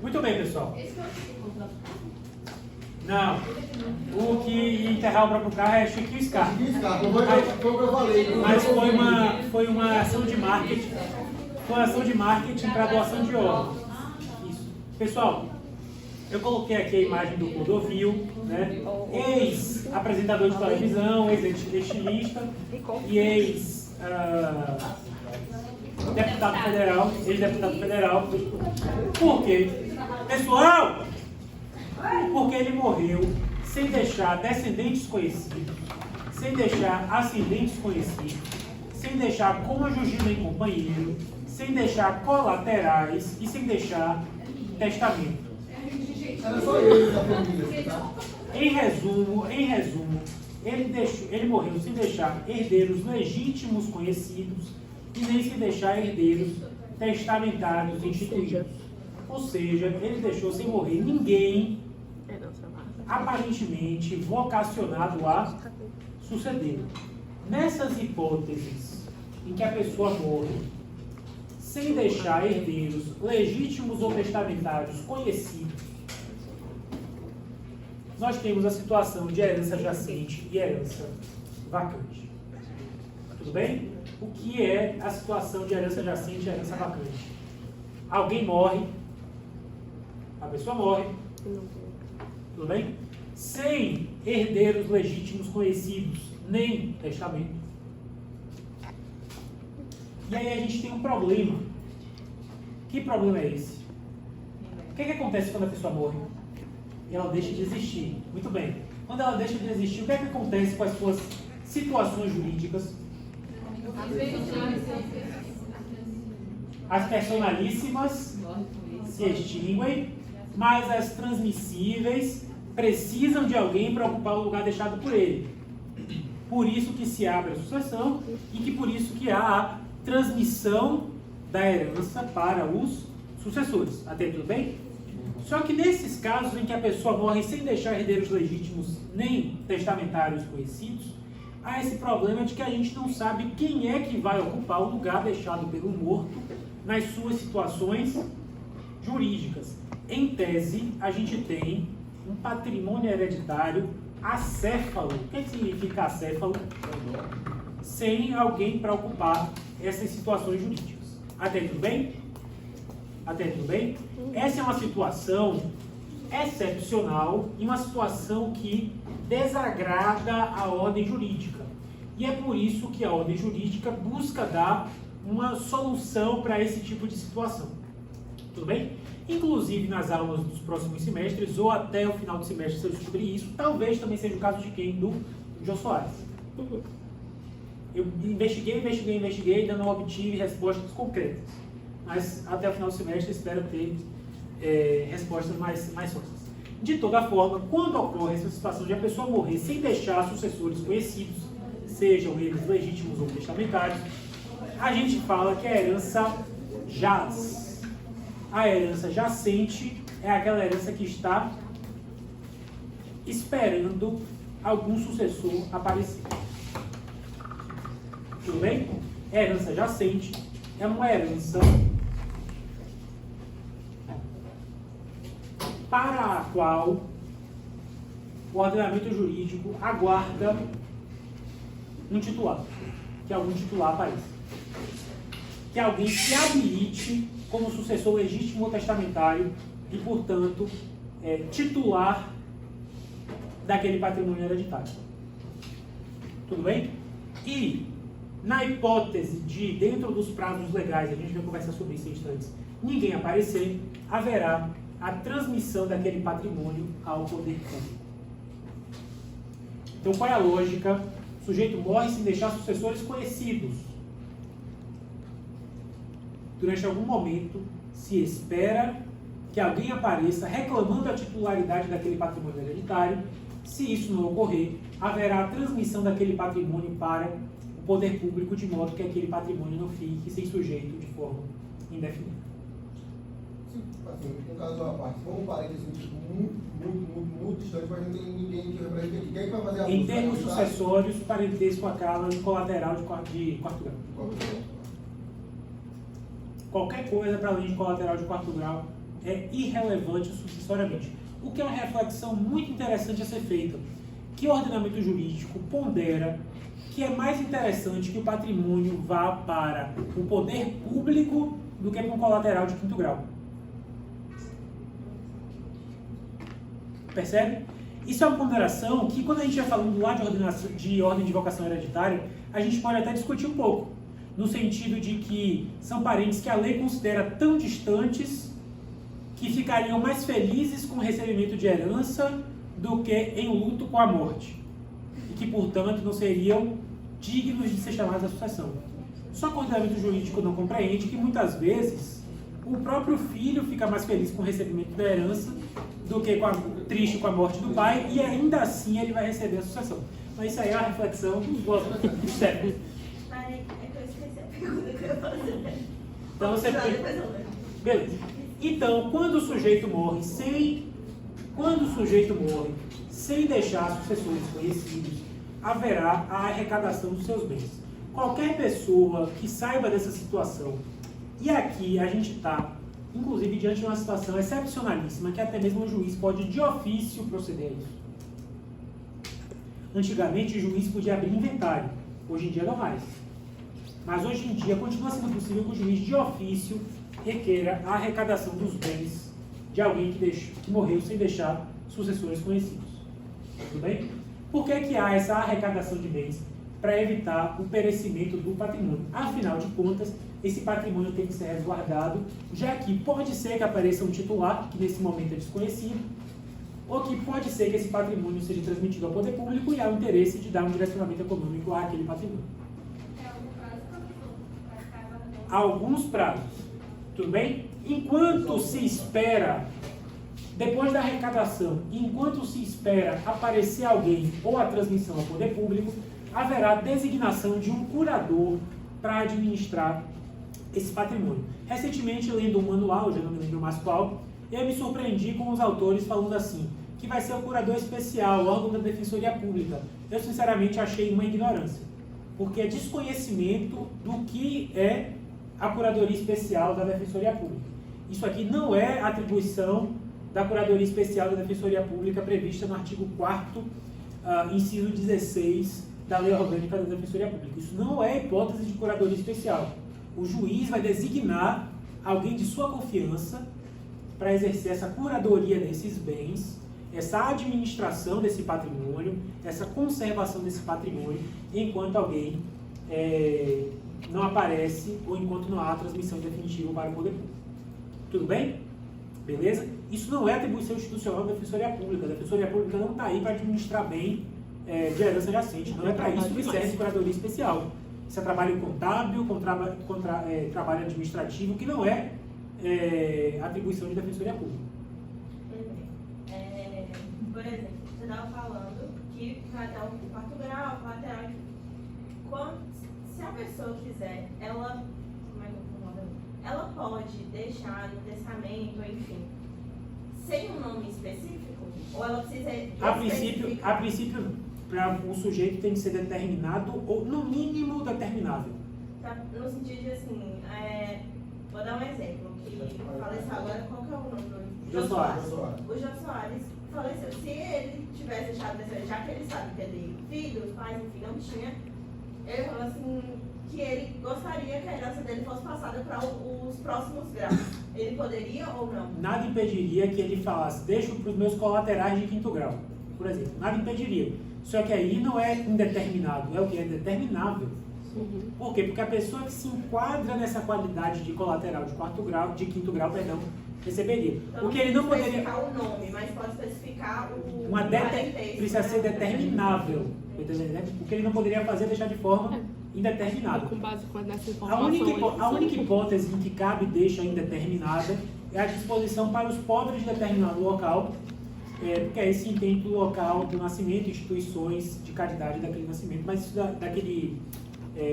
Muito bem, pessoal. Não. O que enterrar o próprio carro é Chiquinho Scarpa. Foi o que eu falei. Mas foi uma ação de marketing. Foi uma ação de marketing para doação de órgãos. Isso. Pessoal, eu coloquei aqui a imagem do Clodovil, né? Ex-apresentador de televisão, ex-estilista e ex-deputado federal, ex-deputado federal. Por quê? Pessoal, porque ele morreu sem deixar descendentes conhecidos, sem deixar ascendentes conhecidos, sem deixar cônjuge nem companheiro, sem deixar colaterais e sem deixar testamento. Era só ele da família, tá? Em resumo, ele morreu sem deixar herdeiros legítimos conhecidos e nem sem deixar herdeiros testamentários instituídos. Ou seja, ele deixou sem morrer ninguém aparentemente vocacionado a suceder. Nessas hipóteses em que a pessoa morre sem deixar herdeiros legítimos ou testamentários conhecidos, nós temos a situação de herança jacente e herança vacante. Tudo bem? O que é a situação de herança jacente e herança vacante? Alguém morre, a pessoa morre, tudo bem? Sem herdeiros legítimos conhecidos, nem testamento. E aí a gente tem um problema. Que problema é esse? O que acontece quando a pessoa morre? E ela deixa de existir. Muito bem. Quando ela deixa de existir, o que acontece com as suas situações jurídicas? As personalíssimas se extinguem, mas as transmissíveis precisam de alguém para ocupar o lugar deixado por ele. Por isso que se abre a sucessão e que por isso que há a transmissão da herança para os sucessores. Até aí tudo bem? Só que nesses casos em que a pessoa morre sem deixar herdeiros legítimos nem testamentários conhecidos, há esse problema de que a gente não sabe quem é que vai ocupar o lugar deixado pelo morto nas suas situações jurídicas. Em tese, a gente tem um patrimônio hereditário acéfalo. O que significa acéfalo? Sem alguém para ocupar essas situações jurídicas. Até aí tudo bem? Até aí tudo bem? Essa é uma situação excepcional e uma situação que desagrada a ordem jurídica. E é por isso que a ordem jurídica busca dar uma solução para esse tipo de situação. Tudo bem? Inclusive nas aulas dos próximos semestres, ou até o final do semestre, se eu descobrir isso, talvez também seja o caso de quem? Do Jô Soares. Eu investiguei, ainda não obtive respostas concretas. Mas até o final do semestre espero ter respostas mais sólidas. De toda forma, quando ocorre essa situação de a pessoa morrer sem deixar sucessores conhecidos, sejam eles legítimos ou testamentários, a gente fala que a herança jaz. A herança jacente é aquela herança que está esperando algum sucessor aparecer. Tudo bem? Herança jacente é uma herança para a qual o ordenamento jurídico aguarda um titular, que algum titular apareça. Que alguém se habilite como sucessor legítimo ou testamentário e, portanto, titular daquele patrimônio hereditário. Tudo bem? E, na hipótese de, dentro dos prazos legais, a gente vai conversar sobre isso em instantes, ninguém aparecer, haverá a transmissão daquele patrimônio ao poder público. Então, qual é a lógica? O sujeito morre sem deixar sucessores conhecidos. Durante algum momento, se espera que alguém apareça reclamando a titularidade daquele patrimônio hereditário. Se isso não ocorrer, haverá a transmissão daquele patrimônio para o poder público, de modo que aquele patrimônio não fique sem sujeito de forma indefinida. Assim, no caso à parte, como um parênteses muito distante, mas não tem ninguém que represente aqui. Quem vai fazer a Em termos sucessórios, parentesco acaba de colateral de quarto grau. Qualquer coisa para além de colateral de quarto grau é irrelevante sucessoriamente. O que é uma reflexão muito interessante a ser feita, que o ordenamento jurídico pondera que é mais interessante que o patrimônio vá para o poder público do que para um colateral de quinto grau. Percebe? Isso é uma ponderação que, quando a gente vai falando lá de ordem de vocação hereditária, a gente pode até discutir um pouco, no sentido de que são parentes que a lei considera tão distantes que ficariam mais felizes com o recebimento de herança do que em luto com a morte, e que, portanto, não seriam dignos de ser chamados à sucessão. Só que o ordenamento jurídico não compreende que, muitas vezes, o próprio filho fica mais feliz com o recebimento da herança do que triste com a morte do pai, e ainda assim ele vai receber a sucessão. Mas isso aí é uma reflexão do século. É que eu esqueci a pergunta que eu ia fazer. Então você beleza. Então, quando o sujeito morre sem deixar sucessores conhecidos, haverá a arrecadação dos seus bens. Qualquer pessoa que saiba dessa situação, e aqui a gente está, inclusive, diante de uma situação excepcionalíssima, que até mesmo o juiz pode, de ofício, proceder a isso. Antigamente, o juiz podia abrir inventário, hoje em dia não mais. Mas hoje em dia continua sendo possível que o juiz, de ofício, requeira a arrecadação dos bens de alguém que morreu sem deixar sucessores conhecidos. Tudo bem? Por que há essa arrecadação de bens? Para evitar o perecimento do patrimônio. Afinal de contas, esse patrimônio tem que ser resguardado, já que pode ser que apareça um titular, que nesse momento é desconhecido, ou que pode ser que esse patrimônio seja transmitido ao poder público e há o interesse de dar um direcionamento econômico àquele patrimônio. Alguns prazos. Tudo bem? Enquanto se espera, depois da arrecadação, enquanto se espera aparecer alguém ou a transmissão ao poder público, haverá designação de um curador para administrar esse patrimônio. Recentemente, lendo um manual, já não me lembro mais qual, eu me surpreendi com os autores falando assim, que vai ser o curador especial, o órgão da Defensoria Pública. Eu, sinceramente, achei uma ignorância, porque é desconhecimento do que é a curadoria especial da Defensoria Pública. Isso aqui não é atribuição da curadoria especial da Defensoria Pública prevista no artigo 4º, inciso 16 da Lei Orgânica da Defensoria Pública. Isso não é hipótese de curadoria especial. O juiz vai designar alguém de sua confiança para exercer essa curadoria desses bens, essa administração desse patrimônio, essa conservação desse patrimônio, enquanto alguém não aparece ou enquanto não há transmissão definitiva para o poder público. Tudo bem? Beleza? Isso não é atribuição institucional da Defensoria Pública. A Defensoria Pública não está aí para administrar bem de herança adjacente. Não é para isso que serve curadoria especial. Isso é trabalho contábil, trabalho administrativo, que não é atribuição de Defensoria Pública. Por exemplo, você estava falando que vai dar um quarto grau, lateral. Se a pessoa quiser, ela pode deixar no testamento, enfim, sem um nome específico? Ou ela precisa... A princípio, para o sujeito tem que ser determinado, ou no mínimo determinável. No sentido de assim, vou dar um exemplo, que faleceu agora, qual que é o nome do Jô Soares. O Jô Soares faleceu. Se ele tivesse deixado descendente, já que ele sabe que ele filhos, pais, enfim, não tinha, ele falou assim que ele gostaria que a herança dele fosse passada para os próximos graus. Ele poderia ou não? Nada impediria que ele falasse, deixo para os meus colaterais de quinto grau, por exemplo. Nada impediria. Só que aí não é indeterminado, é o que? É determinável. Uhum. Por quê? Porque a pessoa que se enquadra nessa qualidade de colateral de quinto grau, receberia. Então, o que ele não poderia... especificar o nome, mas pode especificar o... Precisa ser determinável. O que ele não poderia fazer é deixar de forma indeterminada. Com base nessa A única informação, hipótese em que cabe deixa indeterminada é a disposição para os pobres de determinado local, porque aí sim tem do local do nascimento, instituições de caridade daquele nascimento, mas isso daquele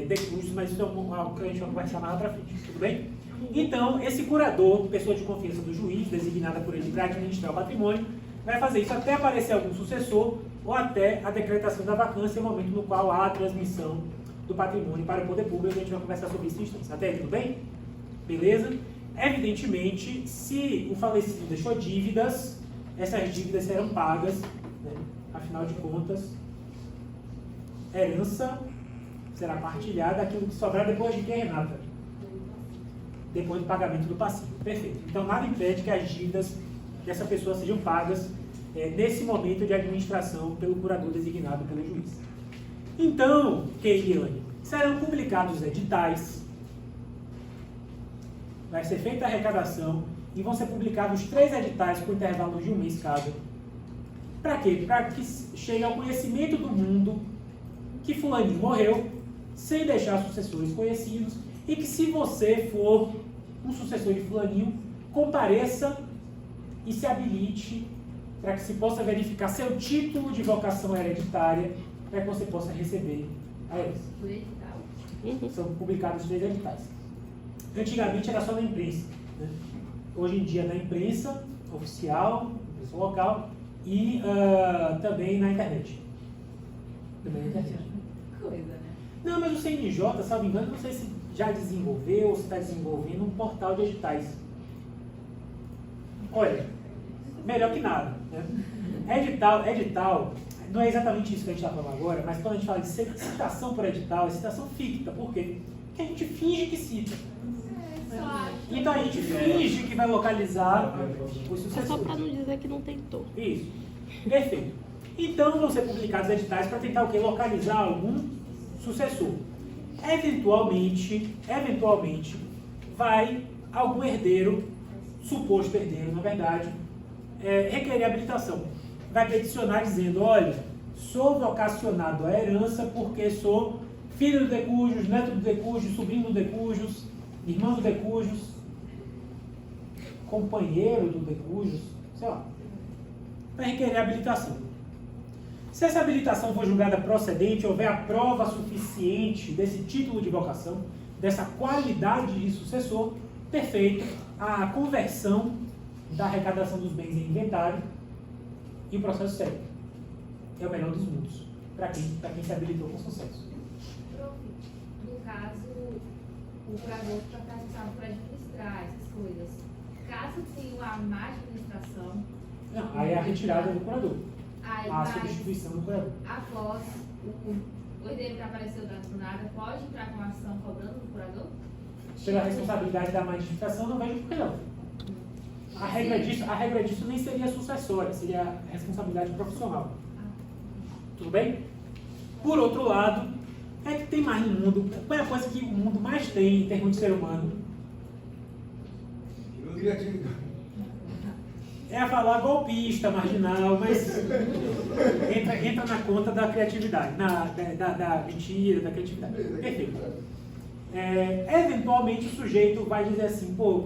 decurso, mas isso é algo que a gente vai conversar mais lá para frente, tudo bem? Então, esse curador, pessoa de confiança do juiz, designada por ele para administrar o patrimônio, vai fazer isso até aparecer algum sucessor ou até a decretação da vacância, no momento no qual há a transmissão do patrimônio para o poder público. A gente vai conversar sobre isso em instantes. Até aí, tudo bem? Beleza? Evidentemente, se o falecido deixou dívidas, essas dívidas serão pagas, né? Afinal de contas, a herança será partilhada aquilo que sobrar depois de quê, Renata? Depois do pagamento do passivo. Perfeito. Então, nada impede que as dívidas dessa pessoa sejam pagas nesse momento de administração pelo curador designado pelo juiz. Então, Keiliane, serão publicados editais, vai ser feita a arrecadação e vão ser publicados 3 editais com intervalo de 1 mês cada. Para quê? Para que chegue ao conhecimento do mundo que fulaninho morreu, sem deixar sucessores conhecidos, e que se você for um sucessor de fulaninho, compareça e se habilite para que se possa verificar seu título de vocação hereditária, para que você possa receber a herança. São publicados 3 editais. Antigamente era só na imprensa, né? Hoje em dia na imprensa oficial, imprensa local, e também na internet. Também na internet. Coisa, né? Não, mas o CNJ, salvo engano, não sei se já desenvolveu ou se está desenvolvendo um portal de editais. Olha, melhor que nada, né? Edital, não é exatamente isso que a gente está falando agora, mas quando a gente fala de citação por edital, é citação ficta. Por quê? Porque a gente finge que cita. Então a gente finge que vai localizar os sucessores. É só para não dizer que não tentou. Isso. Perfeito. Então vão ser publicados editais para tentar o quê? Localizar algum sucessor. Eventualmente, vai algum herdeiro, suposto herdeiro, na verdade, requerer habilitação. Vai peticionar dizendo, olha, sou vocacionado à herança porque sou filho do decujus, neto do decujus, sobrinho do decujus, irmão do decujus, companheiro do decujus, sei lá. Vai requerer habilitação. Se essa habilitação for julgada procedente, houver a prova suficiente desse título de vocação, dessa qualidade de sucessor, perfeito, a conversão da arrecadação dos bens em inventário e o processo segue. É o melhor dos mundos, para quem se habilitou com sucesso. No caso, o curador está responsável por administrar essas coisas. Caso tenha uma má administração... Não, aí é a retirada do curador. Aí, A substituição do curador. Após o herdeiro que apareceu do nada, pode entrar com ação cobrando do curador? Pela responsabilidade da má administração, não vejo por que não. A regra disso nem seria sucessória, seria a responsabilidade profissional. Tudo bem? Por outro lado, é que tem mais no mundo. Qual é a coisa que o mundo mais tem em termos de ser humano? Criatividade. É a falar golpista, marginal, mas entra na conta da criatividade, da mentira, da criatividade. Perfeito. Eventualmente o sujeito vai dizer assim, pô,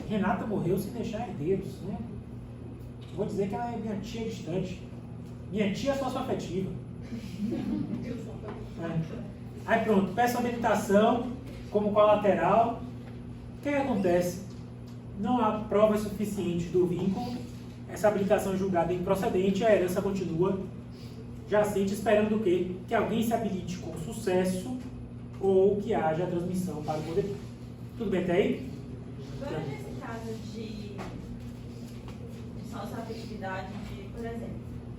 Renata morreu sem deixar herdeiros, né? Vou dizer que ela é minha tia distante. Minha tia sócio-afetiva. Aí pronto, peço habilitação como colateral. O que acontece? Não há prova suficiente do vínculo, essa habilitação é julgada improcedente, a herança continua jacente, esperando o quê? Que alguém se habilite com sucesso ou que haja a transmissão para o poder. Tudo bem até aí? Agora, nesse caso de socioafetividade, por exemplo,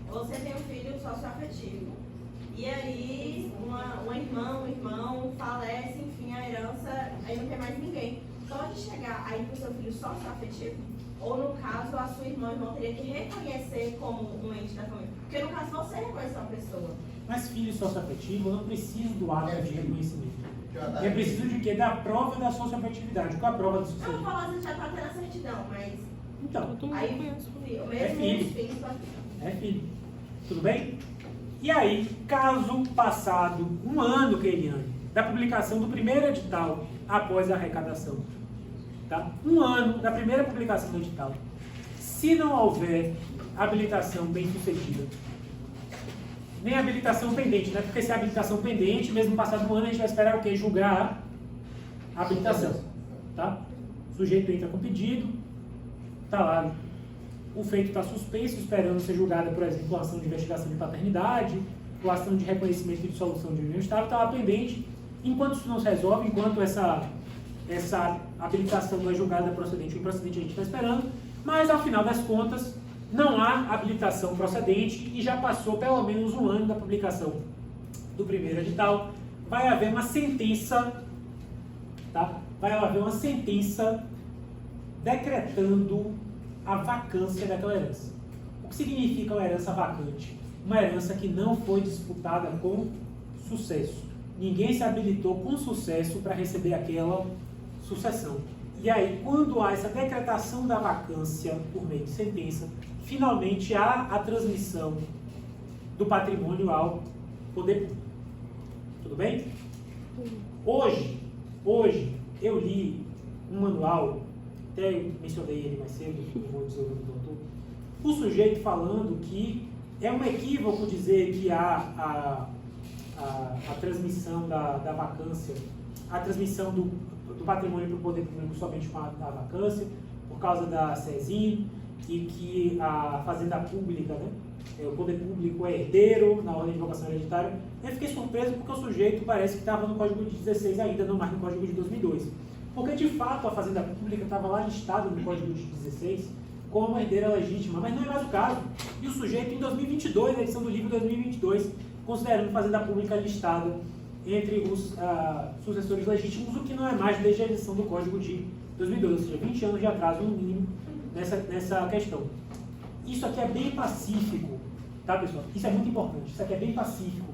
você tem um filho socioafetivo, e aí um irmão falece, enfim, a herança, aí não tem mais ninguém. Pode chegar aí para o seu filho socioafetivo? Ou, no caso, a sua irmã teria que reconhecer como um ente da família? Porque, no caso, você reconhece uma pessoa. Mas filho socioafetivo não precisa do ato de reconhecimento. É preciso de quê? Da prova da socioafetividade. Qual é a prova da Não, socioafetividade? falando já está tendo essa certidão, mas Então, Todo mundo aí conhece. o É mesmo filho. filho pode... é filho. Tudo bem? E aí, caso passado 1 ano, Keiliane, da publicação do primeiro edital após a arrecadação, tá? 1 ano da primeira publicação do edital, se não houver habilitação bem sucedida, nem habilitação pendente, né? Porque se é habilitação pendente, mesmo passado 1 ano, a gente vai esperar o quê? Julgar a habilitação, tá? O sujeito entra com pedido, tá lá, o feito está suspenso, esperando ser julgada, por exemplo, a ação de investigação de paternidade, ou a ação de reconhecimento e dissolução de união estável, está lá pendente. Enquanto isso não se resolve, enquanto essa a habilitação não é julgada procedente ou improcedente, a gente está esperando, mas ao final das contas não há habilitação procedente e já passou pelo menos um ano da publicação do primeiro edital. Vai haver uma sentença, tá? Vai haver uma sentença decretando a vacância daquela herança. O que significa uma herança vacante? Uma herança que não foi disputada com sucesso. Ninguém se habilitou com sucesso para receber aquela sucessão. E aí, quando há essa decretação da vacância por meio de sentença, finalmente há a transmissão do patrimônio ao poder público. Tudo bem? Hoje eu li um manual, até eu mencionei ele mais cedo, não vou dizer o nome do autor, o sujeito falando que é um equívoco dizer que há a transmissão da vacância, a transmissão do patrimônio para o poder público somente com a vacância, por causa da SESIM, e que a fazenda pública, né, o poder público é herdeiro na ordem de vocação hereditária. Eu fiquei surpreso porque o sujeito parece que estava no Código de 16 ainda, não mais no Código de 2002. Porque, de fato, a fazenda pública estava lá listada no Código de 16 como herdeira legítima, mas não é mais o caso. E o sujeito, em 2022, na edição do livro 2022, considerando fazenda pública listada entre os sucessores legítimos, o que não é mais desde a edição do Código de 2002, ou seja, 20 anos de atraso no mínimo nessa questão. Isso aqui é bem pacífico, tá, pessoal? Isso é muito importante. Isso aqui é bem pacífico,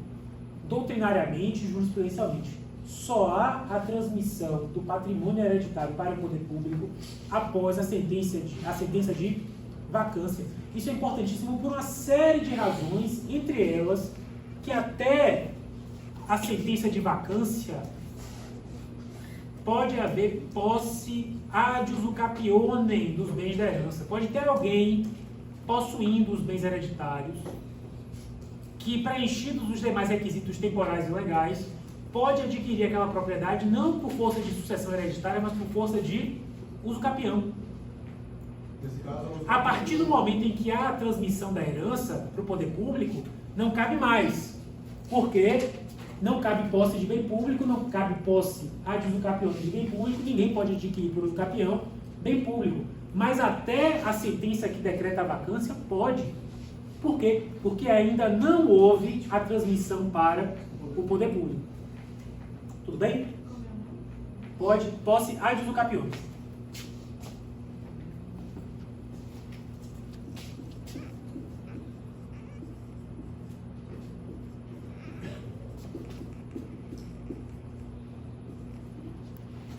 doutrinariamente e jurisprudencialmente. Só há a transmissão do patrimônio hereditário para o poder público após a sentença de vacância. Isso é importantíssimo por uma série de razões, entre elas que até a sentença de vacância pode haver posse ad usucapionem dos bens da herança. Pode ter alguém possuindo os bens hereditários que, preenchidos os demais requisitos temporais e legais, pode adquirir aquela propriedade não por força de sucessão hereditária, mas por força de usucapião. A partir do momento em que há a transmissão da herança para o poder público, não cabe mais. Porque não cabe posse de bem público, não cabe posse ad usucapião de bem público, ninguém pode adquirir por usucapião bem público. Mas até a sentença que decreta a vacância pode. Por quê? Porque ainda não houve a transmissão para o poder público. Tudo bem? Pode, posse ad usucapião.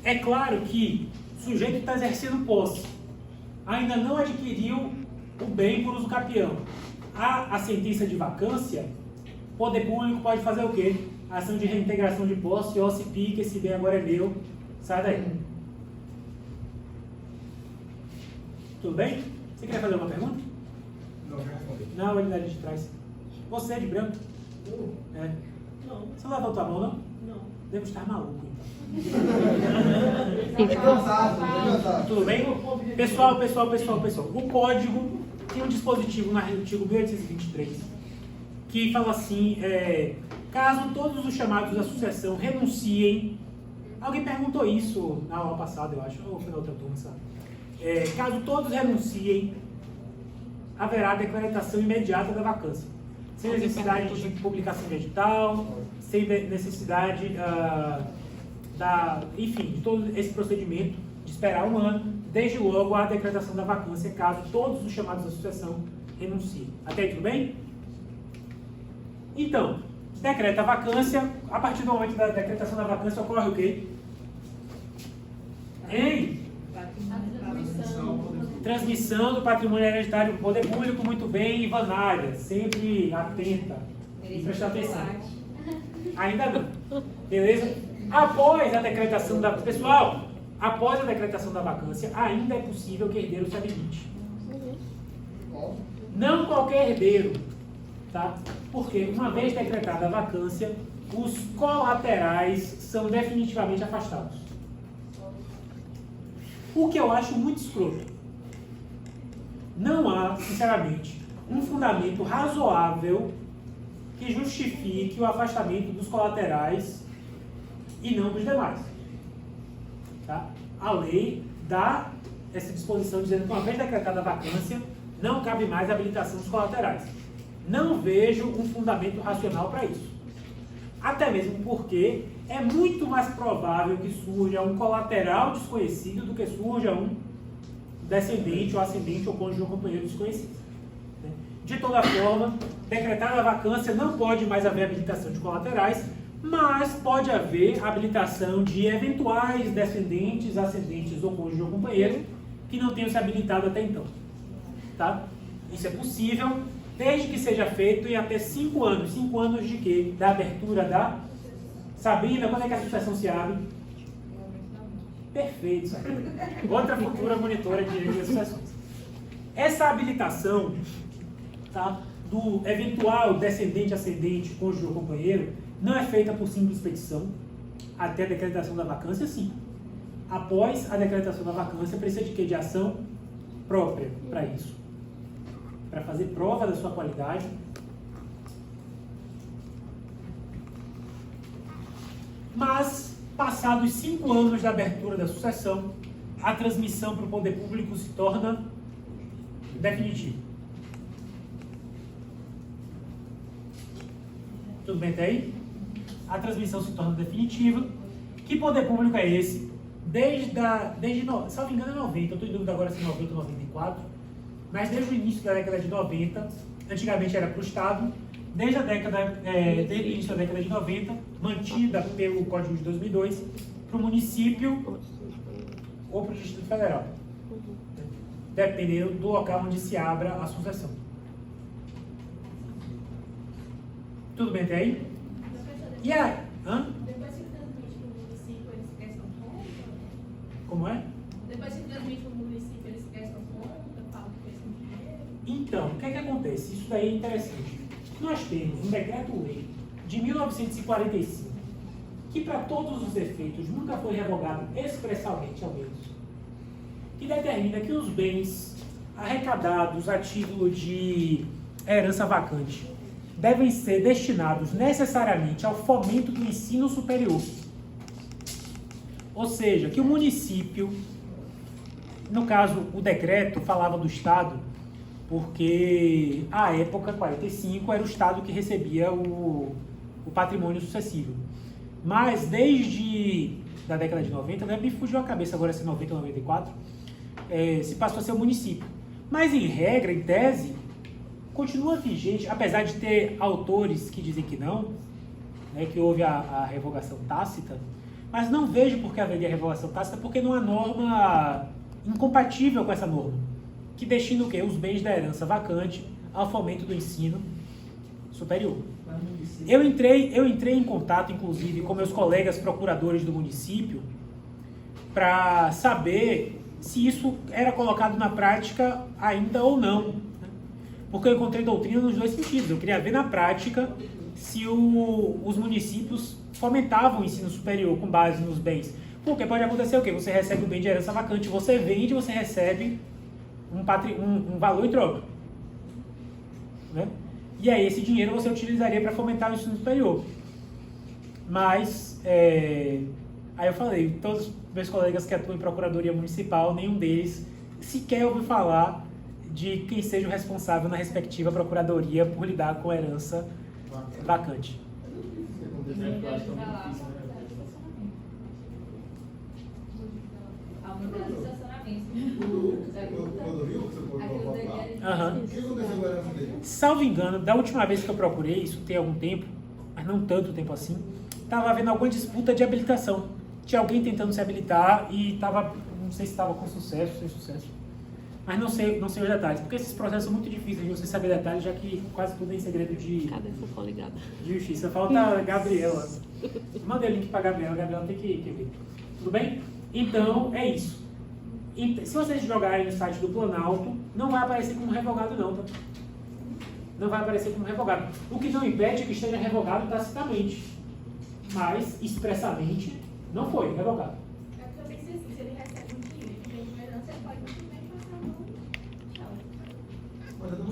É claro que o sujeito está exercendo posse, ainda não adquiriu o bem por usucapião. Há a sentença de vacância, o poder público pode fazer o quê? Ação de reintegração de posse, ó, se pique, esse bem agora é meu, sai daí. Tudo bem? Você quer fazer uma pergunta? Não, já respondi. Não, ele ali de trás. Você é de branco? É. Não, Você não levantou a mão, não? não. Devo estar maluco, então. Tô cansado, tô cansado. Tudo bem? Pessoal. O código tem um dispositivo no artigo 1823 que fala assim, caso todos os chamados à sucessão renunciem, alguém perguntou isso na aula passada, eu acho, ou foi na outra turma, sabe? Caso todos renunciem, haverá decretação imediata da vacância, sem necessidade de publicação de edital, sem necessidade enfim, de todo esse procedimento de esperar um ano, desde logo a decretação da vacância, caso todos os chamados à sucessão renunciem. Até aí, tudo bem? Então, decreta a vacância, a partir do momento da decretação da vacância ocorre o quê? Transmissão do patrimônio hereditário do poder público, muito bem, Ivanária, sempre atenta e presta atenção. Ainda não. Beleza? Após a decretação da... Pessoal, após a decretação da vacância, ainda é possível que herdeiro se habilite. Não qualquer herdeiro, tá? Porque uma vez decretada a vacância, os colaterais são definitivamente afastados. O que eu acho muito escroto. Não há, sinceramente, um fundamento razoável que justifique o afastamento dos colaterais e não dos demais. Tá? a lei dá essa disposição dizendo que uma vez decretada a vacância, não cabe mais a habilitação dos colaterais. Não vejo um fundamento racional para isso. Até mesmo porque é muito mais provável que surja um colateral desconhecido do que surja um descendente ou ascendente ou cônjuge ou companheiro desconhecido. De toda forma, decretada a vacância, não pode mais haver habilitação de colaterais, mas pode haver habilitação de eventuais descendentes, ascendentes ou cônjuge ou companheiro que não tenham se habilitado até então. Tá? Isso é possível, desde que seja feito em até 5 anos. 5 anos de quê? Da abertura da... Sabrina, quando é que a sucessão se abre? Perfeito, Sabrina. Outra futura monitora de direito das sucessões. Essa habilitação, tá, do eventual descendente, ascendente, cônjuge ou companheiro, não é feita por simples petição até a decretação da vacância, sim. Após a decretação da vacância, precisa de quê? De ação própria para isso. Para fazer prova da sua qualidade. Mas, passados 5 anos da abertura da sucessão, a transmissão para o poder público se torna definitiva. Tudo bem até aí? A transmissão se torna definitiva. Que poder público é esse? Salvo engano é 90, eu estou em dúvida agora se é 90 ou 94, mas desde o início da década de 90, antigamente era para o Estado, desde o início da década de 90, mantida pelo Código de 2002, para o município ou para o Distrito Federal, dependendo do local onde se abra a sucessão. Tudo bem até aí? E aí? Depois que transmite para o município, eles prestam conta? Como é? Depois que transmite para o município, eles prestam conta? Falam que prestam dinheiro? Então, o que é que acontece? Isso daí é interessante. Nós temos um decreto-lei de 1945, que para todos os efeitos nunca foi revogado expressamente, ao menos, que determina que os bens arrecadados a título de herança vacante devem ser destinados necessariamente ao fomento do ensino superior. Ou seja, que o município, no caso, o decreto falava do Estado, porque à época, 45, era o Estado que recebia o patrimônio sucessivo. Mas desde da década de 90, né, me fugiu a cabeça agora se 90 ou 94, se passou a ser o município. Mas em regra, em tese, continua vigente, apesar de ter autores que dizem que não, né, que houve a revogação tácita, mas não vejo por que haveria revogação tácita, porque não há norma incompatível com essa norma, que destina o quê? Os bens da herança vacante ao fomento do ensino superior. Eu entrei em contato, inclusive, com meus colegas procuradores do município para saber se isso era colocado na prática ainda ou não. Porque eu encontrei doutrina nos dois sentidos. Eu queria ver na prática se os municípios fomentavam o ensino superior com base nos bens. Porque pode acontecer o quê? Você recebe o bem de herança vacante, você vende, você recebe um valor em troca. Né? E aí esse dinheiro você utilizaria para fomentar o ensino superior. Mas, aí eu falei, todos os meus colegas que atuam em procuradoria municipal, nenhum deles sequer ouviu falar de quem seja o responsável na respectiva procuradoria por lidar com a herança vacante. Salvo engano, da última vez que eu procurei, isso tem algum tempo, mas não tanto tempo assim, estava havendo alguma disputa de habilitação. Tinha alguém tentando se habilitar e estava, não sei se estava com sucesso, sem sucesso. Mas não sei os detalhes, porque esses processos são muito difíceis de você saber detalhes, já que quase tudo é em segredo de justiça. Falta a Gabriela. Mandei o link para a Gabriela tem que ver. Tudo bem? Então, é isso. Se vocês jogarem no site do Planalto, não vai aparecer como revogado não, tá? Não vai aparecer como revogado. O que não impede que esteja revogado tacitamente, mas expressamente não foi revogado. É porque eu pensei assim, se ele recebe um dinheiro e vende uma herança, ele pode muito bem passar a mão.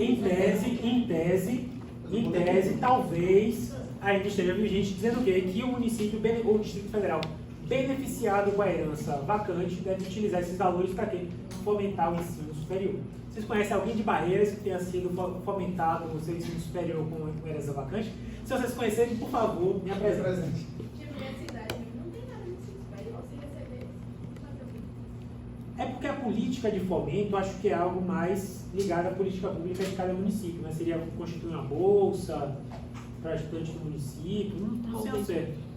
Em tese, talvez ainda esteja vigente dizendo o quê? Que o município ou o Distrito Federal beneficiado com a herança vacante deve utilizar esses valores para quê? Fomentar o ensino superior. Vocês conhecem alguém de Barreiras que tenha sido fomentado o seu ensino superior com herança vacante? Se vocês conhecerem, por favor, me apresentem. Tipo, minha cidade não tem nada de ensino superior, se receber, fazer o quê? É porque a política de fomento, acho que é algo mais ligado à política pública de cada município, né? Seria constituir uma bolsa para estudantes do município, não sei ao certo.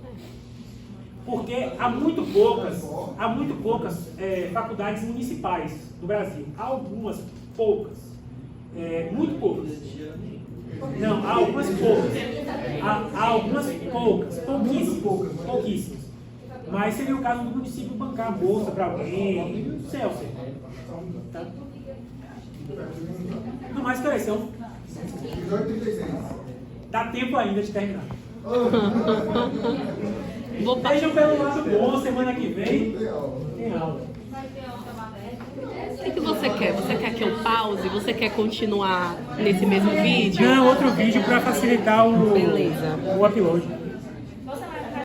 Porque há muito poucas faculdades municipais no Brasil. Há algumas poucas, muito poucas. Não, há algumas poucas. Há algumas poucas, pouquíssimas. Mas seria o caso do município bancar a bolsa para alguém, não sei ao certo. Tá? No mais que eleição, 18h36. dá tempo ainda de terminar. Vou pa- Vejam pelo lado bom, semana que vem Legal. tem aula. Vai ter outra matéria. O que você quer? Você quer que eu pause? Você quer continuar nesse mesmo vídeo? Não, outro vídeo para facilitar Beleza. o upload.